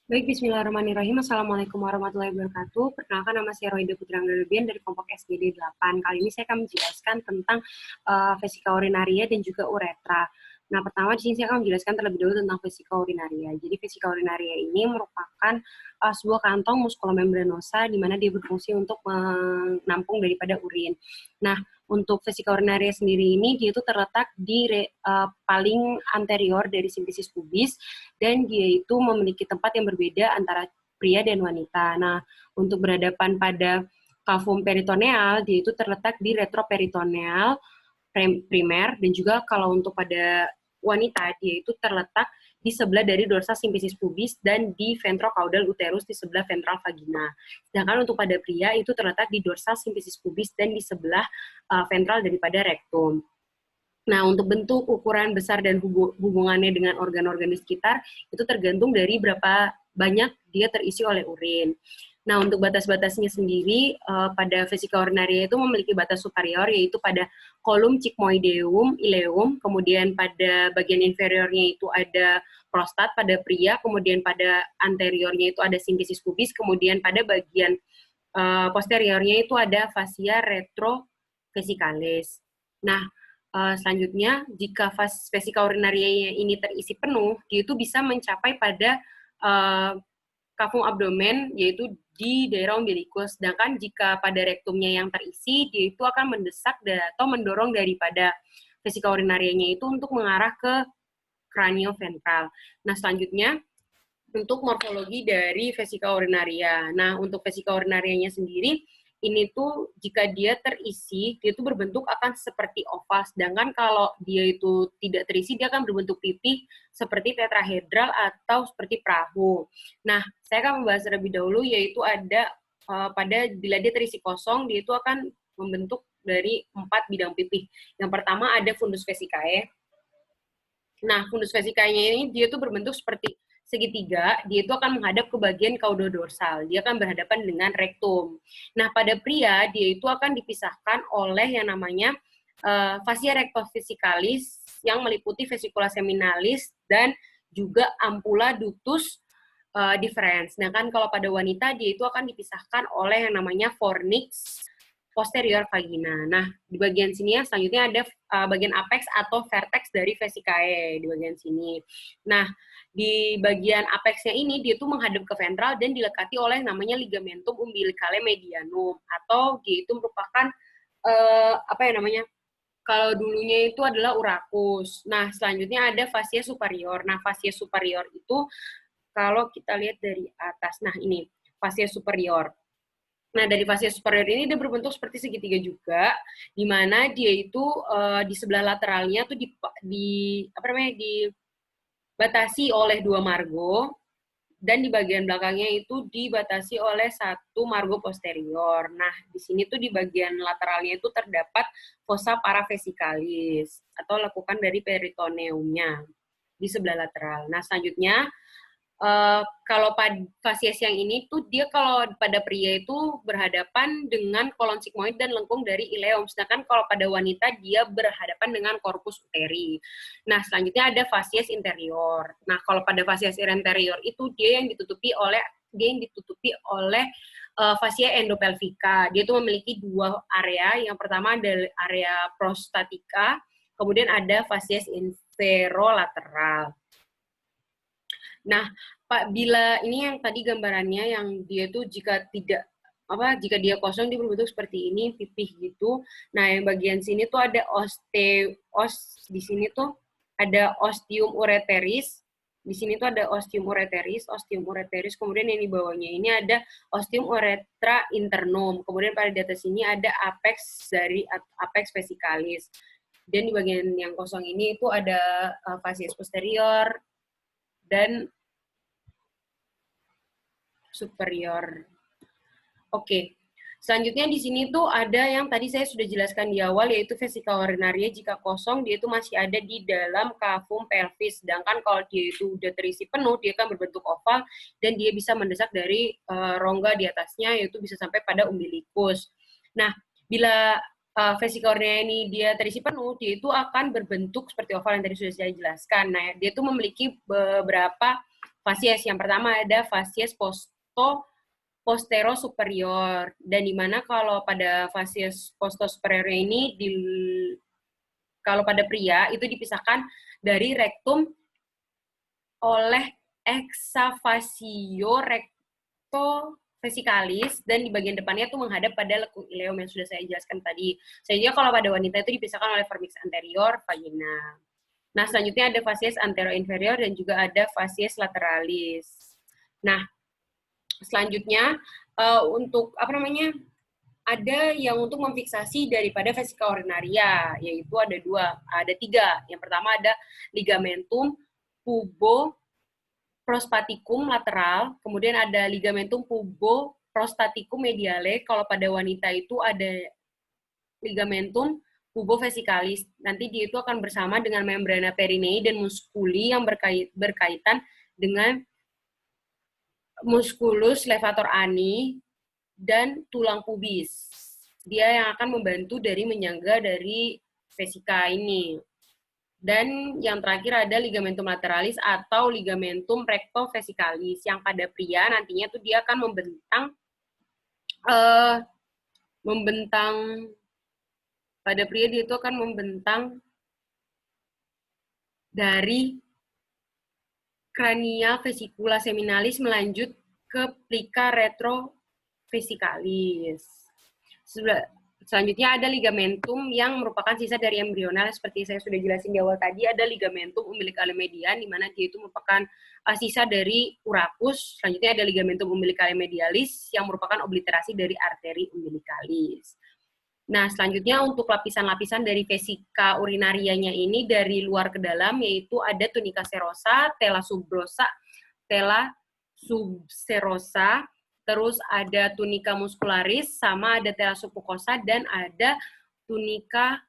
Baik, bismillahirrahmanirrahim. Assalamualaikum warahmatullahi wabarakatuh. Perkenalkan, nama saya Roida Putri Anggarubian dari kelompok SGD 8. Kali ini saya akan menjelaskan tentang vesika urinaria dan juga uretra. Nah, pertama di sini saya akan menjelaskan terlebih dahulu tentang vesika urinaria. Jadi, vesika urinaria ini merupakan sebuah kantong muskulomembranosa di mana dia berfungsi untuk menampung daripada urin. Nah, untuk vesika urinaria sendiri ini dia itu terletak di paling anterior dari simfisis pubis dan dia itu memiliki tempat yang berbeda antara pria dan wanita. Nah, untuk berhadapan pada kavum peritoneal, dia itu terletak di retroperitoneal primer, dan juga kalau untuk pada wanita, dia itu terletak di sebelah dari dorsal simfisis pubis dan di ventrocaudal uterus di sebelah ventral vagina. Sedangkan untuk pada pria itu terletak di dorsal simfisis pubis dan di sebelah ventral daripada rektum. Nah, untuk bentuk, ukuran, besar, dan hubungannya dengan organ-organ di sekitar, itu tergantung dari berapa banyak dia terisi oleh urin. Nah, untuk batas-batasnya sendiri, pada vesika urinaria itu memiliki batas superior, yaitu pada kolum sigmoideum, ileum, kemudian pada bagian inferiornya itu ada prostat pada pria, kemudian pada anteriornya itu ada simfisis pubis, kemudian pada bagian posteriornya itu ada fascia retrovesicalis. Nah, selanjutnya, jika vesika urinaria ini terisi penuh, dia itu bisa mencapai pada kavum abdomen, yaitu di daerah umbilikus. Sedangkan jika pada rektumnya yang terisi, dia itu akan mendesak atau mendorong daripada vesika urinarianya itu untuk mengarah ke cranioventral. Nah, selanjutnya, untuk morfologi dari vesika urinaria. Nah, untuk vesika urinarianya sendiri, ini tuh jika dia terisi, dia itu berbentuk akan seperti oval. Sedangkan kalau dia itu tidak terisi, dia akan berbentuk pipih seperti tetrahedral atau seperti perahu. Nah, saya akan membahas terlebih dahulu, yaitu ada pada bila dia terisi kosong, dia itu akan membentuk dari 4 bidang pipih. Yang pertama ada fundus vesicae. Nah, fundus vesicanya ini dia tuh berbentuk seperti segitiga, dia itu akan menghadap ke bagian caudodorsal. Dia akan berhadapan dengan rektum. Nah, pada pria, dia itu akan dipisahkan oleh yang namanya fascia rectovesicalis yang meliputi vesicula seminalis dan juga ampula ductus deferens. Sedangkan kalau pada wanita, dia itu akan dipisahkan oleh yang namanya fornix posterior vagina. Nah, di bagian sini ya selanjutnya ada bagian apex atau vertex dari vesicae di bagian sini. Nah, di bagian apexnya ini dia tuh menghadap ke ventral dan dilekati oleh namanya ligamentum umbilicale medianum, atau dia itu merupakan apa ya namanya? Kalau dulunya itu adalah urakus. Nah, selanjutnya ada fascia superior. Nah, fascia superior itu kalau kita lihat dari atas. Nah, ini fascia superior. Nah, dari fascia superior ini dia berbentuk seperti segitiga juga, di mana dia itu di sebelah lateralnya tuh dibatasi oleh 2 margo, dan di bagian belakangnya itu dibatasi oleh 1 margo posterior. Nah, di sini tuh di bagian lateralnya itu terdapat fossa paravesicalis atau lekukan dari peritoneumnya di sebelah lateral. Nah, selanjutnya kalau pada fasies yang ini tuh dia kalau pada pria itu berhadapan dengan kolon sigmoid dan lengkung dari ileum, sedangkan kalau pada wanita dia berhadapan dengan corpus uteri. Nah, selanjutnya ada fasies interior. Nah, kalau pada fasies interior itu dia yang ditutupi oleh fascia endopelvica. Dia itu memiliki 2 area. Yang pertama ada area prostatika, kemudian ada fasies inferolateral. Nah, Pak, bila ini yang tadi gambarannya yang dia tuh jika dia kosong dia berbentuk seperti ini, pipih gitu. Nah, yang bagian sini tuh ada di sini tuh ada ostium ureteris. Di sini tuh ada ostium ureteris, kemudian yang di bawahnya ini ada ostium uretra internum. Kemudian pada di atas sini ada apex vesicalis. Dan di bagian yang kosong ini itu ada fasies posterior dan superior. Oke. Selanjutnya di sini tuh ada yang tadi saya sudah jelaskan di awal, yaitu vesika urinaria jika kosong dia itu masih ada di dalam kavum pelvis. Sedangkan kalau dia itu udah terisi penuh, dia akan berbentuk oval dan dia bisa mendesak dari rongga di atasnya, yaitu bisa sampai pada umbilikus. Nah, bila vesika urinaria ini dia terisi penuh, dia itu akan berbentuk seperti oval yang tadi sudah saya jelaskan. Nah, dia itu memiliki beberapa fasies. Yang pertama ada fasies postero superior, dan dimana kalau pada fasies posto superior ini kalau pada pria itu dipisahkan dari rektum oleh exavatio recto vesikalis, dan di bagian depannya tuh menghadap pada lekung ileum yang sudah saya jelaskan tadi. Selanjutnya kalau pada wanita itu dipisahkan oleh formix anterior, vagina. Nah, selanjutnya ada fasies antero-inferior dan juga ada fasies lateralis. Nah, selanjutnya untuk ada yang untuk memfiksasi daripada vesika urinaria, yaitu ada tiga. Yang pertama ada ligamentum puboprostaticum lateral, kemudian ada ligamentum puboprostaticum mediale. Kalau pada wanita itu ada ligamentum pubovesicalis. Nanti dia itu akan bersama dengan membrana perinei dan musculi yang berkaitan dengan musculus levator ani dan tulang pubis. Dia yang akan membantu dari menyangga dari vesika ini. Dan yang terakhir ada ligamentum lateralis atau ligamentum rectovesicalis, yang pada pria nantinya tuh dia akan pada pria dia itu akan membentang dari crania vesicula seminalis melanjut ke plica retrovesicalis. Selanjutnya ada ligamentum yang merupakan sisa dari embrional, seperti saya sudah jelasin di awal tadi. Ada ligamentum umbilicale median, di mana dia itu merupakan sisa dari uracus. Selanjutnya ada ligamentum umbilicale medialis yang merupakan obliterasi dari arteri umbilicalis. Nah, selanjutnya untuk lapisan-lapisan dari vesika urinarianya ini dari luar ke dalam, yaitu ada tunica serosa, tela subserosa, terus ada tunica muscularis, sama ada tela submucosa, dan ada tunica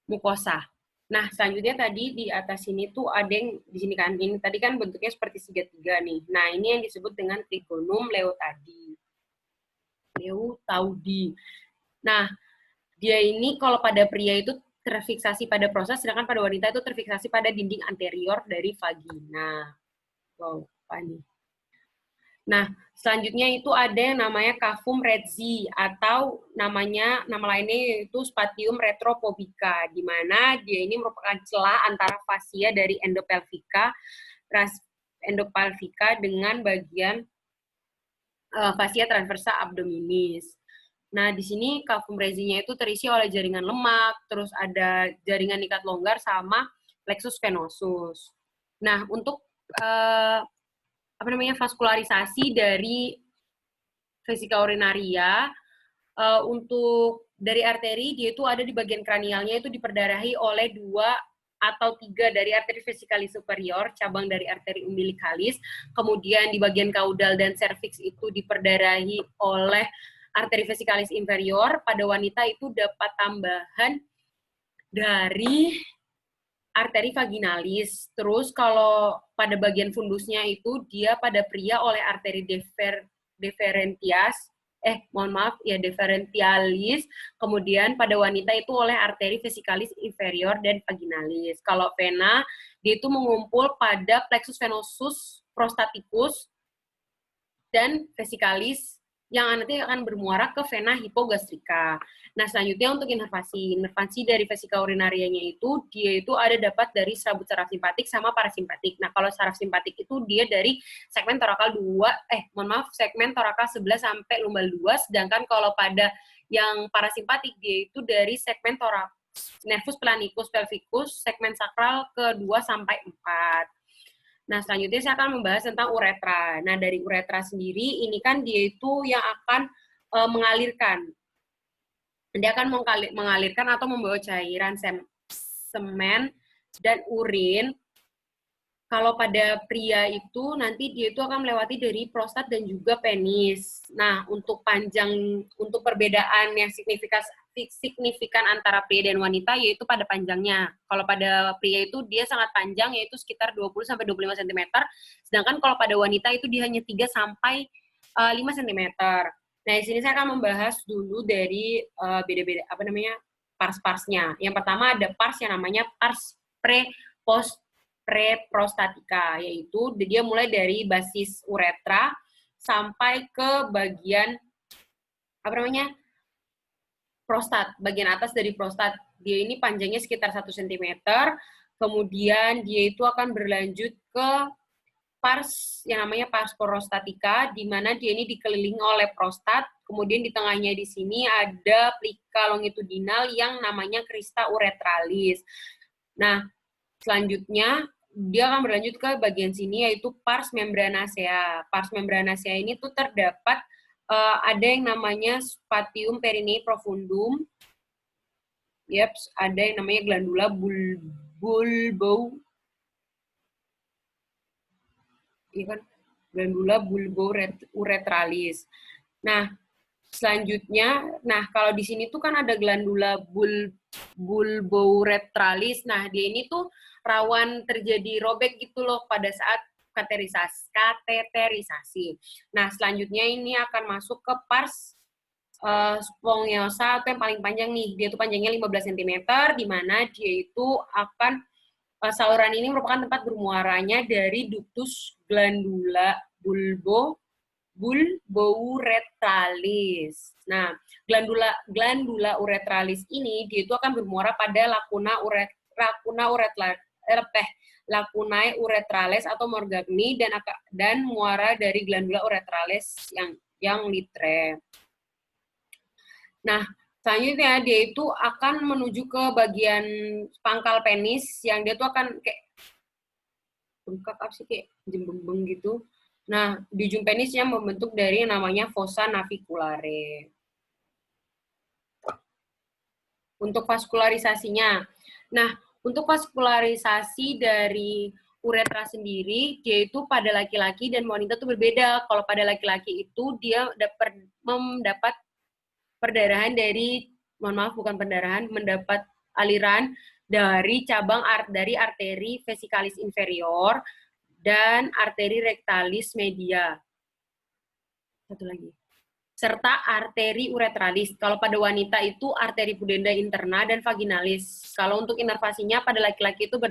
mucosa. Nah, selanjutnya tadi di atas sini tuh ada yang di sini kan, ini tadi kan bentuknya seperti segitiga nih. Nah, ini yang disebut dengan trigonum leutaudi. Nah, dia ini kalau pada pria itu terfiksasi pada prostat, sedangkan pada wanita itu terfiksasi pada dinding anterior dari vagina. Wow, apa nih? Nah, selanjutnya itu ada yang namanya cavum redzi, atau nama lainnya yaitu spatium retropubica, di mana dia ini merupakan celah antara fasia dari endopelvica dengan bagian fasia transversa abdominis. Nah, di sini cavum redzi-nya itu terisi oleh jaringan lemak, terus ada jaringan ikat longgar sama plexus venosus. Nah, untuk vaskularisasi dari vesika urinaria, untuk dari arteri, dia itu ada di bagian kranialnya itu diperdarahi oleh 2 atau 3 dari arteri vesikalis superior, cabang dari arteri umbilicalis, kemudian di bagian kaudal dan cervix itu diperdarahi oleh arteri vesikalis inferior. Pada wanita itu dapat tambahan dari arteri vaginalis. Terus kalau pada bagian fundusnya itu dia pada pria oleh arteri deferentialis, kemudian pada wanita itu oleh arteri vesikalis inferior dan vaginalis. Kalau vena, dia itu mengumpul pada plexus venosus prostaticus dan vesikalis yang nanti akan bermuara ke vena hipogastrika. Nah, selanjutnya untuk inervasi dari vesika urinarianya itu, dia itu ada dapat dari serabut saraf simpatik sama parasimpatik. Nah, kalau saraf simpatik itu dia dari segmen torakal 2, segmen torakal 11 sampai lumbal 2, sedangkan kalau pada yang parasimpatik dia itu dari segmen nervus planicus pelvicus, segmen sakral ke 2 sampai 4. Nah, selanjutnya saya akan membahas tentang uretra. Nah, dari uretra sendiri, ini kan dia itu yang akan mengalirkan. Dia akan mengalirkan atau membawa cairan semen dan urin. Kalau pada pria itu, nanti dia itu akan melewati dari prostat dan juga penis. Nah, untuk perbedaan yang signifikan antara pria dan wanita, yaitu pada panjangnya. Kalau pada pria itu dia sangat panjang, yaitu sekitar 20-25 cm. Sedangkan kalau pada wanita itu dia hanya 3-5 cm. Nah, di sini saya akan membahas dulu dari pars-parsnya. Yang pertama ada pars yang namanya pars preprostatika, yaitu dia mulai dari basis uretra sampai ke bagian prostat, bagian atas dari prostat. Dia ini panjangnya sekitar 1 cm, kemudian dia itu akan berlanjut ke pars yang namanya pars prostatika, di mana dia ini dikelilingi oleh prostat, kemudian di tengahnya di sini ada plika longitudinal yang namanya crista uretralis. Nah, selanjutnya dia akan berlanjut ke bagian sini yaitu pars membranacea. Pars membranacea ini tuh terdapat ada yang namanya spatium perineum profundum. Yaps, ada yang namanya glandula bulbo, iya kan? Glandula bulbouretralis. Nah, selanjutnya, kalau di sini tuh kan ada glandula bulbouretralis. Nah, dia ini tuh rawan terjadi robek gitu loh pada saat kateterisasi. Nah, selanjutnya ini akan masuk ke pars spongiosal atau yang paling panjang nih. Dia tuh panjangnya 15 cm, di mana dia itu akan saluran ini merupakan tempat bermuaranya dari ductus glandula bulbouretralis. Nah, glandula uretralis ini dia itu akan bermuara pada lacunae uretralis atau Morgagni dan muara dari glandula uretralis yang litre. Nah, selanjutnya dia itu akan menuju ke bagian pangkal penis yang dia tuh akan kayak bengkak kayak jembeng gitu. Nah, di ujung penisnya membentuk dari yang namanya fossa naviculare. Untuk vaskularisasinya. Nah, untuk vaskularisasi dari uretra sendiri, dia itu pada laki-laki dan wanita itu berbeda. Kalau pada laki-laki itu dia mendapat perdarahan mendapat aliran dari cabang dari arteri vesikalis inferior dan arteri rectalis media. Satu lagi. Serta arteri uretralis. Kalau pada wanita itu arteri pudenda interna dan vaginalis. Kalau untuk inervasinya pada laki-laki itu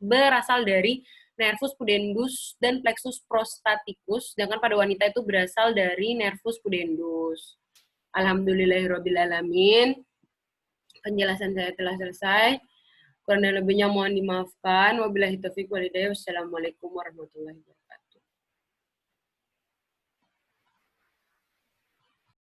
berasal dari nervus pudendus dan plexus prostaticus, sedangkan pada wanita itu berasal dari nervus pudendus. Alhamdulillahirrabbilalamin. Penjelasan saya telah selesai. Kurang dan lebihnya mohon dimaafkan. Wabillahi taufiq walhidayah. Wassalamualaikum warahmatullahi wabarakatuh.